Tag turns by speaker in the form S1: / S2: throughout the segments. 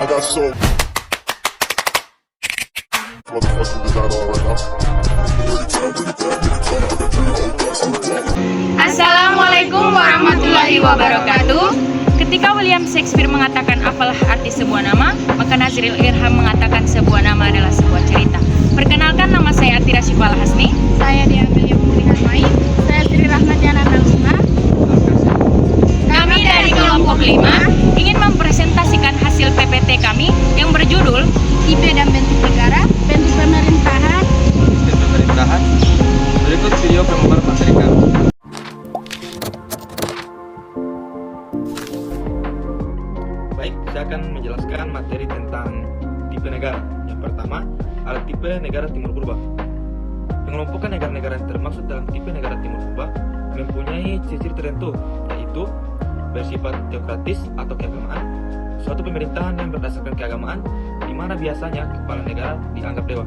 S1: I got so motherfucking design on right now.
S2: Assalamualaikum warahmatullahi wabarakatuh. Ketika William Shakespeare mengatakan apalah arti sebuah nama, maka Nazril Irham mengatakan sebuah nama adalah sebuah cerita. Perkenalkan, nama saya Atira Syifa Hasni.
S3: Saya Dea Amelia Putri Mai. Saya Sri Rahmadiana Naluna.
S2: Kami dari kelompok 5 ingin mempresentasikan hasil PPT kami yang berjudul
S3: Tipe dan bentuk negara, bentuk pemerintahan.
S4: Sistem pemerintahan. Berikut video pemaparan materi kami. Baik, saya akan menjelaskan materi tentang tipe negara. Yang pertama, ada tipe negara timur purba. Pengelompokan negara-negara yang termasuk dalam tipe negara timur purba mempunyai ciri-ciri tertentu, yaitu bersifat teokratis atau keagamaan, suatu pemerintahan yang berdasarkan keagamaan, di mana biasanya kepala negara dianggap dewa.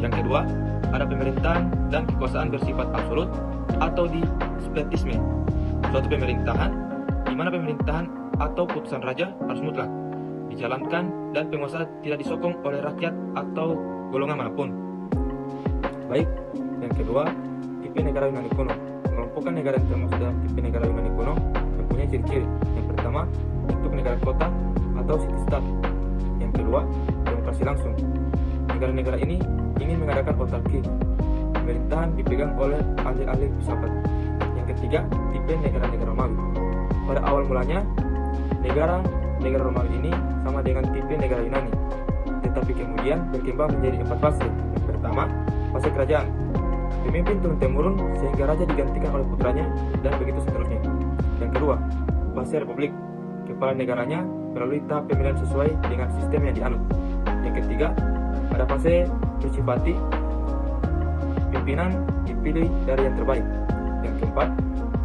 S4: Yang kedua, ada pemerintahan dan kekuasaan bersifat absolut atau despotisme, suatu pemerintahan di mana pemerintahan atau putusan raja harus mutlak dijalankan dan penguasa tidak disokong oleh rakyat atau golongan manapun. Baik, yang kedua, tipe negara Yunani kuno. Pengelompokan negara yang termasuk dalam tipe negara Yunani kuno mempunyai ciri-ciri. Yang pertama, bentuk negara kota atau city-state. Yang kedua, demokrasi langsung. Negara-negara ini ingin mengadakan autarki. Pemerintahan dipegang oleh ahli-ahli filsafat. Yang ketiga, tipe negara-negara Romawi. Pada awal mulanya, negara Romawi ini sama dengan tipe negara Yunani, tetapi kemudian berkembang menjadi 4 fase. Yang pertama, fase kerajaan. Pemimpin turun-temurun sehingga raja digantikan oleh putranya dan begitu seterusnya. Yang kedua, fase republik. Kepala negaranya melalui tahap pemilihan sesuai dengan sistem yang dianut. Yang ketiga, ada fase principati. Pimpinan dipilih dari yang terbaik. Yang keempat,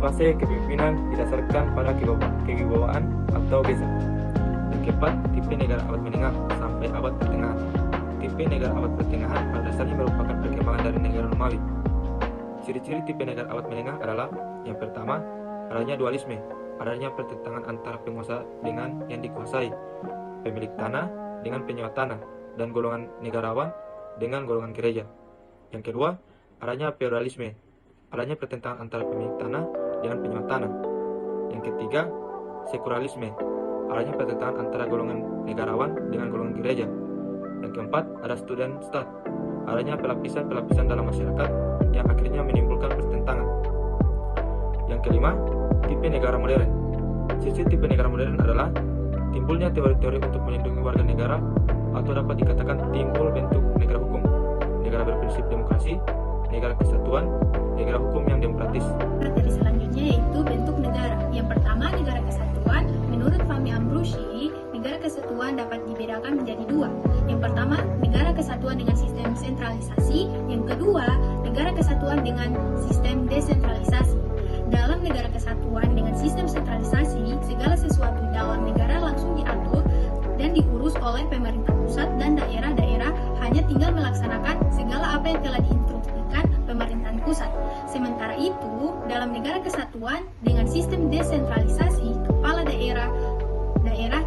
S4: fase kepemimpinan didasarkan pada kewibawaan atau geser. Yang keempat, tipe negara abad menengah sampai abad pertengahan. Tipe negara abad pertengahan pada dasarnya merupakan perkembangan dari negara Romawi. Ciri-ciri tipe negara abad menengah adalah: yang pertama, adanya dualisme, adanya pertentangan antara penguasa dengan yang dikuasai, pemilik tanah dengan penyewa tanah, dan golongan negarawan dengan golongan gereja. Yang kedua, adanya feudalisme, adanya pertentangan antara pemilik tanah dengan penyewa tanah. Yang ketiga, sekularilisme, adanya pertentangan antara golongan negarawan dengan golongan gereja. Yang keempat, ada student state, adanya pelapisan-pelapisan dalam masyarakat yang akhirnya menimbulkan pertentangan. Yang kelima, tipe negara modern. Ciri tipe negara modern adalah timbulnya teori-teori untuk melindungi warga negara, atau dapat dikatakan timbul bentuk negara hukum, negara berprinsip demokrasi, negara kesatuan, negara hukum yang demokratis.
S3: Materi selanjutnya yaitu bentuk negara. Yang pertama, negara kesatuan. Menurut Fahmi Ambrusi, negara kesatuan dapat dibedakan menjadi dua. Yang pertama, negara kesatuan dengan sistem sentralisasi. Yang kedua, negara kesatuan dengan sistem desentralisasi. Dalam negara kesatuan dengan sistem sentralisasi, segala sesuatu dalam negara langsung diatur dan diurus oleh pemerintah pusat, dan daerah-daerah hanya tinggal melaksanakan segala apa yang telah diinstruksikan pemerintahan pusat. Sementara itu, dalam negara kesatuan dengan sistem desentralisasi, kepala daerah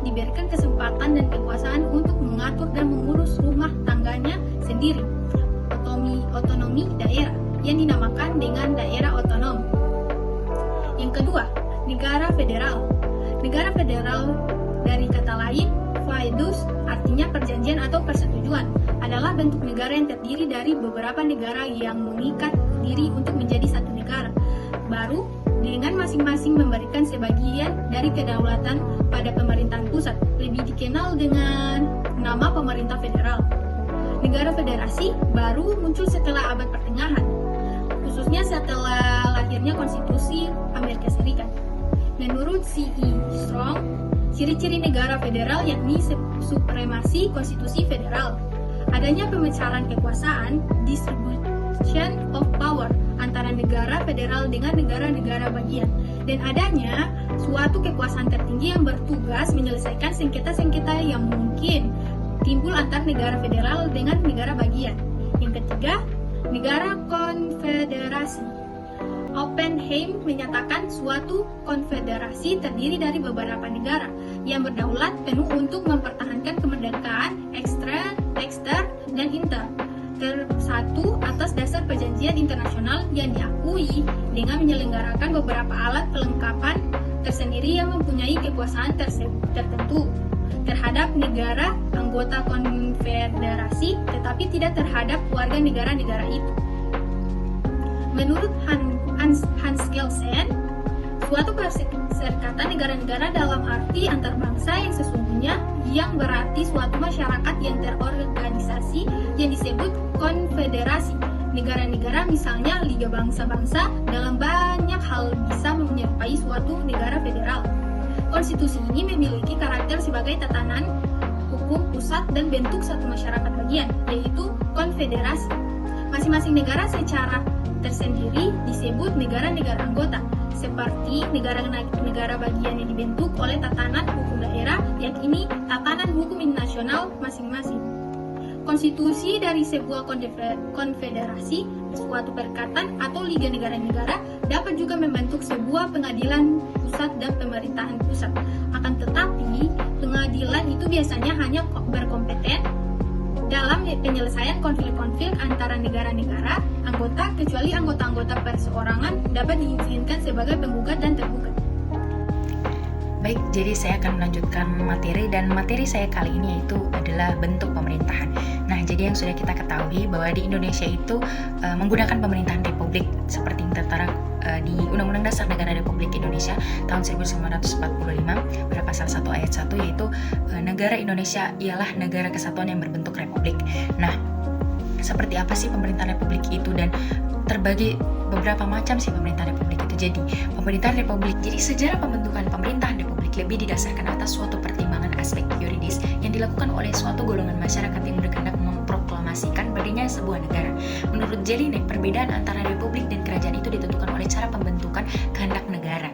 S3: diberikan kesempatan dan kekuasaan untuk mengatur dan mengurus rumah tangganya sendiri. Otonomi daerah yang dinamakan dengan daerah otonom. Yang kedua, negara federal. Negara federal dari kata lain foedus, artinya perjanjian atau persetujuan, adalah bentuk negara yang terdiri dari beberapa negara yang mengikat diri untuk menjadi satu negara baru, dengan masing-masing memberikan sebagian dari kedaulatan pada pemerintahan pusat, lebih dikenal dengan nama pemerintah federal. Negara federasi baru muncul setelah abad pertengahan, khususnya setelah lahirnya konstitusi Amerika Serikat. Menurut C.E. Strong, ciri-ciri negara federal yakni supremasi konstitusi federal, adanya pemecahan kekuasaan, distribution of power antara negara federal dengan negara-negara bagian, dan adanya suatu kekuasaan tertinggi yang bertugas menyelesaikan sengketa-sengketa yang mungkin timbul antar negara federal dengan negara bagian. Yang ketiga, negara konfederasi. Oppenheim menyatakan suatu konfederasi terdiri dari beberapa negara, yang berdaulat penuh untuk mempertahankan kemerdekaan ekstern dan intern tersatu atas dasar perjanjian internasional yang diakui dengan menyelenggarakan beberapa alat pelengkapan tersendiri yang mempunyai kekuasaan tertentu terhadap negara anggota konfederasi, tetapi tidak terhadap warga negara-negara itu. Menurut Hans Kelsen, suatu perserikatan negara-negara dalam arti antarbangsa yang sesungguhnya yang berarti suatu masyarakat yang terorganisasi yang disebut konfederasi. Negara-negara misalnya Liga Bangsa-Bangsa dalam banyak hal bisa menyerupai suatu negara federal. Konstitusi ini memiliki karakter sebagai tatanan hukum pusat dan bentuk satu masyarakat bagian, yaitu konfederasi. Masing-masing negara secara tersendiri disebut negara-negara anggota, seperti negara-negara bagian yang dibentuk oleh tatanan hukum daerah, yakni tatanan hukum nasional masing-masing. Konstitusi dari sebuah konfederasi, suatu perikatan atau liga negara-negara dapat juga membentuk sebuah pengadilan pusat dan pemerintahan pusat. Akan tetapi, pengadilan itu biasanya hanya berkompeten dalam penyelesaian konflik-konflik antara negara-negara anggota, kecuali anggota-anggota perseorangan dapat diizinkan sebagai penggugat dan tergugat.
S2: Baik, jadi saya akan melanjutkan materi, dan materi saya kali ini yaitu adalah bentuk pemerintahan. Nah, jadi yang sudah kita ketahui bahwa di Indonesia itu menggunakan pemerintahan republik seperti yang tertera di Undang-Undang Dasar Negara Republik Indonesia tahun 1945 pada pasal 1 ayat 1, yaitu negara Indonesia ialah negara kesatuan yang berbentuk republik. Nah, seperti apa sih pemerintahan republik itu, dan terbagi beberapa macam sih pemerintahan republik itu. Jadi, pemerintahan republik. Jadi, sejarah pembentukan pemerintahan republik lebih didasarkan atas suatu pertimbangan aspek yuridis yang dilakukan oleh suatu golongan masyarakat yang berkehendak memproklamasikan berdirinya sebuah negara. Menurut Jelinek, perbedaan antara republik dan kerajaan itu ditentukan oleh cara pembentukan kehendak negara.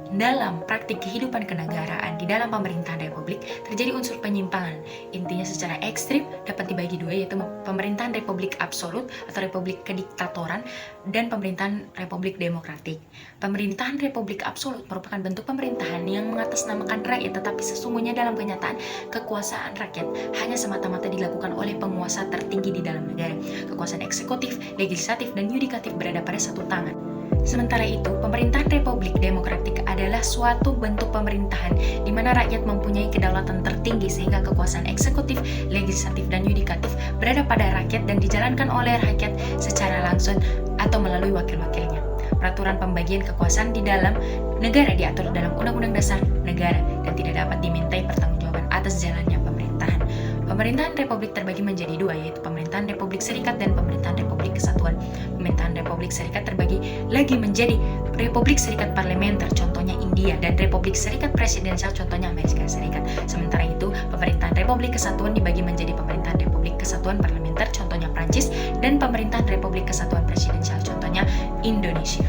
S2: Dalam praktik kehidupan kenegaraan di dalam pemerintahan republik terjadi unsur penyimpangan. Intinya secara ekstrim dapat dibagi dua, yaitu pemerintahan republik absolut atau republik kediktatoran dan pemerintahan republik demokratik. Pemerintahan republik absolut merupakan bentuk pemerintahan yang mengatasnamakan rakyat, tetapi sesungguhnya dalam kenyataan kekuasaan rakyat hanya semata-mata dilakukan oleh penguasa tertinggi di dalam negara. Kekuasaan eksekutif, legislatif, dan yudikatif berada pada satu tangan. Sementara itu, pemerintahan republik demokratik adalah suatu bentuk pemerintahan di mana rakyat mempunyai kedaulatan tertinggi sehingga kekuasaan eksekutif, legislatif, dan yudikatif berada pada rakyat dan dijalankan oleh rakyat secara langsung atau melalui wakil-wakilnya. Peraturan pembagian kekuasaan di dalam negara diatur dalam Undang-Undang Dasar Negara dan tidak dapat dimintai pertanggungjawaban atas jalannya pemerintahan. Pemerintahan republik terbagi menjadi dua, yaitu pemerintahan Republik Serikat dan pemerintahan Republik Kesatuan. Pemerintahan Republik Serikat terbagi lagi menjadi Republik Serikat Parlementer, contohnya India, dan Republik Serikat Presidensial, contohnya Amerika Serikat. Sementara itu, pemerintahan Republik Kesatuan dibagi menjadi pemerintahan Republik Kesatuan Parlementer, contohnya Prancis, dan pemerintahan Republik Kesatuan Presidensial, contohnya Indonesia.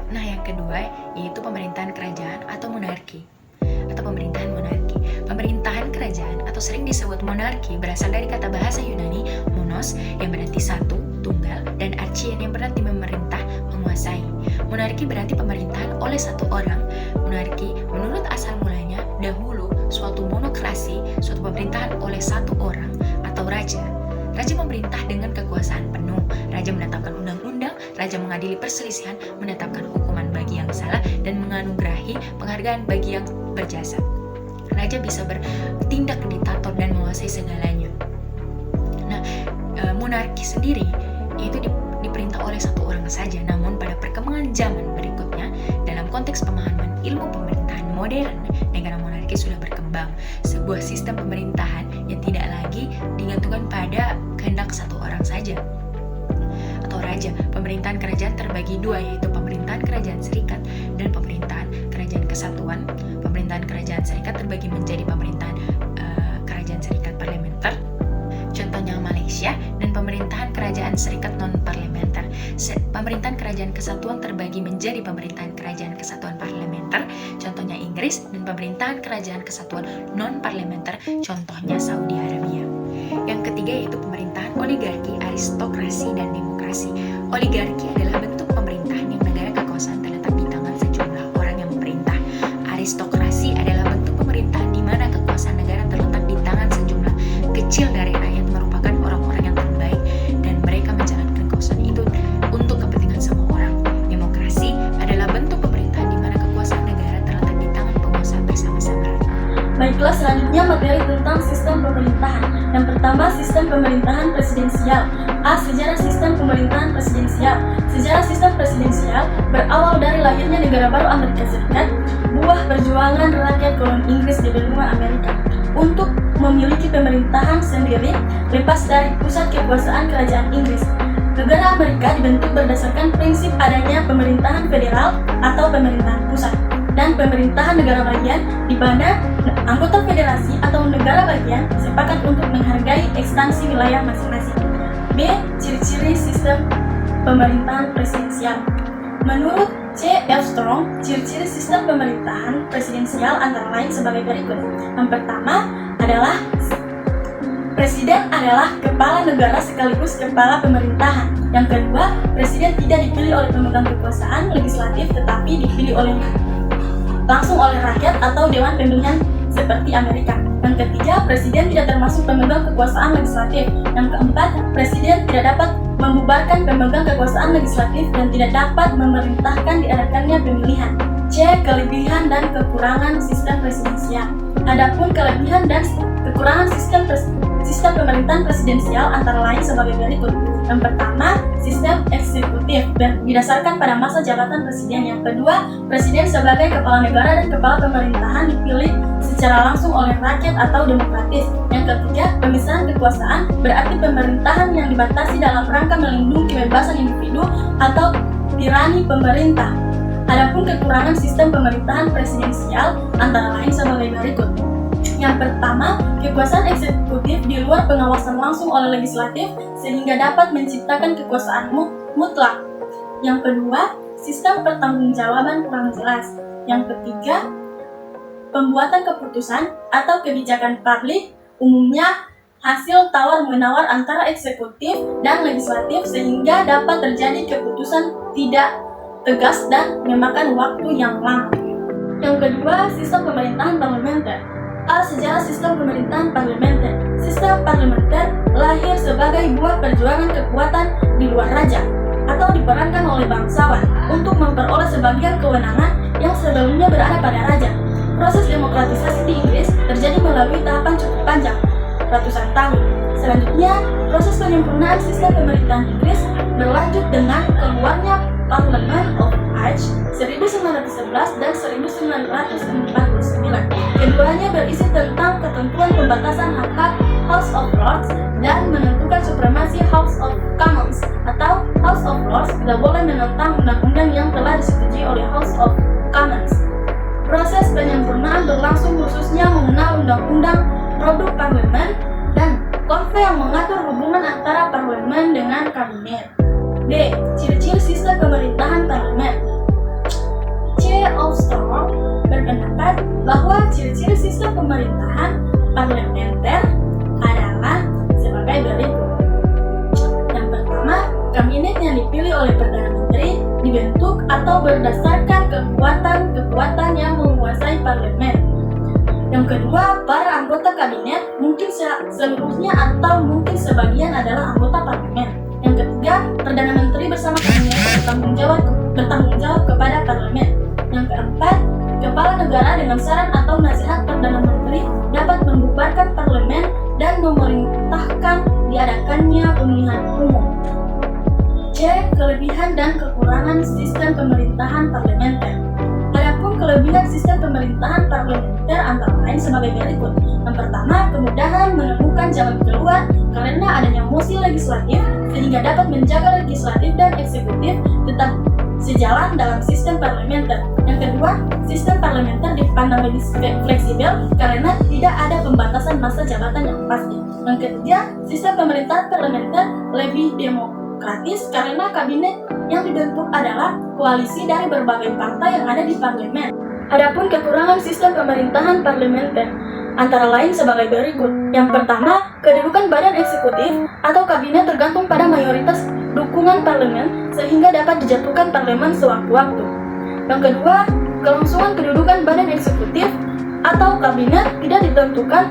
S2: Nah, yang kedua yaitu pemerintahan kerajaan atau monarki atau pemerintahan monarki. Pemerintahan kerajaan atau sering disebut monarki berasal dari kata bahasa Yunani monos yang berarti satu, tunggal, dan archien yang berarti memerintah, menguasai. Monarki berarti pemerintahan oleh satu orang. Monarki menurut asal mulanya dahulu suatu monokrasi, suatu pemerintahan oleh satu orang atau raja. Raja memerintah dengan kekuasaan penuh. Raja menetapkan undang-undang, raja mengadili perselisihan, menetapkan hukuman bagi yang salah, dan menganugerahi penghargaan bagi yang berjasa. Raja bisa bertindak diktator dan menguasai segalanya. Nah, monarki sendiri itu diperintah oleh satu orang saja. Namun pada perkembangan zaman berikutnya, dalam konteks pemahaman ilmu pemerintahan modern, negara monarki sudah berkembang. Sebuah sistem pemerintahan yang tidak lagi digantungkan pada kehendak satu orang saja atau raja. Pemerintahan kerajaan terbagi dua, yaitu pemerintahan kerajaan serikat dan pemerintahan kerajaan kesatuan. Pemerintahan kerajaan serikat terbagi menjadi pemerintahan kerajaan serikat parlementer, contohnya Malaysia, dan pemerintahan kerajaan serikat non-parlementer. Pemerintahan kerajaan kesatuan terbagi menjadi pemerintahan kerajaan kesatuan parlementer, contohnya Inggris, dan pemerintahan kerajaan kesatuan non-parlementer, contohnya Saudi Arabia. Yang ketiga yaitu pemerintahan oligarki, aristokrasi, dan demokrasi. Oligarki adalah bentuk pemerintahan yang negara kekuasaan terletak di tangan sejumlah orang yang memerintah. Aristokrasi adalah bentuk pemerintahan
S5: Baiklah, selanjutnya materi tentang sistem pemerintahan. Yang pertama, sistem pemerintahan presidensial. A. Sejarah sistem pemerintahan presidensial. Sejarah sistem presidensial berawal dari lahirnya negara baru Amerika Serikat, buah perjuangan rakyat koloni Inggris di benua Amerika untuk memiliki pemerintahan sendiri lepas dari pusat kekuasaan kerajaan Inggris. Negara Amerika dibentuk berdasarkan prinsip adanya pemerintahan federal atau pemerintahan pusat dan pemerintahan negara bagian, di mana anggota federasi atau negara bagian sepakat untuk menghargai ekstensi wilayah masing-masing. B. Ciri-ciri sistem pemerintahan presidensial. Menurut C. F. Strong, ciri-ciri sistem pemerintahan presidensial antara lain sebagai berikut. Yang pertama adalah presiden adalah kepala negara sekaligus kepala pemerintahan. Yang kedua, presiden tidak dipilih oleh pemegang kekuasaan legislatif tetapi dipilih langsung oleh rakyat atau dewan pemilihan seperti Amerika. Yang ketiga, presiden tidak termasuk pemegang kekuasaan legislatif. Yang keempat, presiden tidak dapat membubarkan pemegang kekuasaan legislatif dan tidak dapat memerintahkan diadakannya pemilihan. C. Kelebihan dan kekurangan sistem presidensial. Adapun kelebihan dan kekurangan sistem pemerintahan presidensial antara lain sebagai berikut. Yang pertama, sistem eksekutif didasarkan pada masa jabatan presiden. Yang kedua, presiden sebagai kepala negara dan kepala pemerintahan dipilih secara langsung oleh rakyat atau demokratis. Yang ketiga, pemisahan kekuasaan berarti pemerintahan yang dibatasi dalam rangka melindungi kebebasan individu atau tirani pemerintah. Adapun kekurangan sistem pemerintahan presidensial antara lain sebagai berikut. Yang pertama, kekuasaan eksekutif di luar pengawasan langsung oleh legislatif sehingga dapat menciptakan kekuasaan mutlak. Yang kedua, sistem pertanggungjawaban kurang jelas. Yang ketiga, pembuatan keputusan atau kebijakan publik umumnya hasil tawar-menawar antara eksekutif dan legislatif sehingga dapat terjadi keputusan tidak tegas dan memakan waktu yang lama. Yang kedua, sistem pemerintahan parlementer. A. Sejarah sistem pemerintahan parlementer. Sistem parlementer lahir sebagai buah perjuangan kekuatan di luar raja atau diperankan oleh bangsawan untuk memperoleh sebagian kewenangan yang sebelumnya berada pada raja. Proses demokratisasi di Inggris terjadi melalui tahapan cukup panjang, ratusan tahun. Selanjutnya, proses penyempurnaan sistem pemerintahan Inggris berlanjut dengan keluarnya Parliament of March 1911 dan 1949. Keduanya berisi tentang ketentuan pembatasan hak-hak House of Lords dan menentukan supremasi House of Commons atau House of Lords tidak boleh menentang undang-undang yang telah disetujui oleh House of Commons. Proses penyempurnaan berlangsung khususnya mengenal undang-undang produk parlemen dan konve yang mengatur hubungan antara parlemen dengan kabinet. D. Ciri-ciri sistem pemerintahan parlemen. C. Strong berpendapat bahwa ciri-ciri sistem pemerintahan parlementer adalah sebagai berikut. Yang pertama, kabinet yang dipilih oleh Perdana Menteri dibentuk atau berdasarkan kekuatan yang menguasai parlemen. Yang kedua, para anggota kabinet mungkin seluruhnya atau mungkin sebagian adalah anggota parlemen. Yang ketiga, Perdana Menteri bersama kabinet bertanggung jawab kepada parlemen. Yang keempat, kepala negara dengan saran atau nasihat Perdana Menteri dapat membubarkan parlemen dan memerintahkan diadakannya pemilihan umum. C. Kelebihan dan kekurangan sistem pemerintahan parlementer. Adapun kelebihan sistem pemerintahan parlementer antara lain sebagai berikut. Yang pertama, kemudahan menemukan jalan keluar karena adanya mosi legislatif sehingga dapat menjaga legislatif dan eksekutif tetap sejalan dalam sistem parlementer. Yang kedua, sistem parlementer dipandang lebih fleksibel karena tidak ada pembatasan masa jabatan yang pasti. Yang ketiga, sistem pemerintahan parlementer lebih demokratis karena kabinet yang dibentuk adalah koalisi dari berbagai partai yang ada di parlemen. Adapun kekurangan sistem pemerintahan parlementer antara lain sebagai berikut. Yang pertama, kedudukan badan eksekutif atau kabinet tergantung pada mayoritas dukungan parlemen sehingga dapat dijatuhkan parlemen sewaktu-waktu. Yang kedua, kelangsungan kedudukan badan eksekutif atau kabinet tidak ditentukan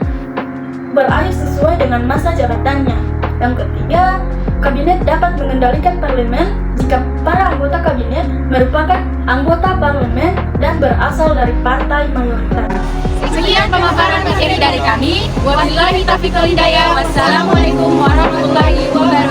S5: berakhir sesuai dengan masa jabatannya. Yang ketiga, kabinet dapat mengendalikan parlemen jika jika para anggota kabinet merupakan anggota parlemen dan berasal dari partai mayoritas.
S2: Sekian pemaparan materi dari kami. Wabillahi taufiq wal hidayah. Wassalamualaikum warahmatullahi wabarakatuh.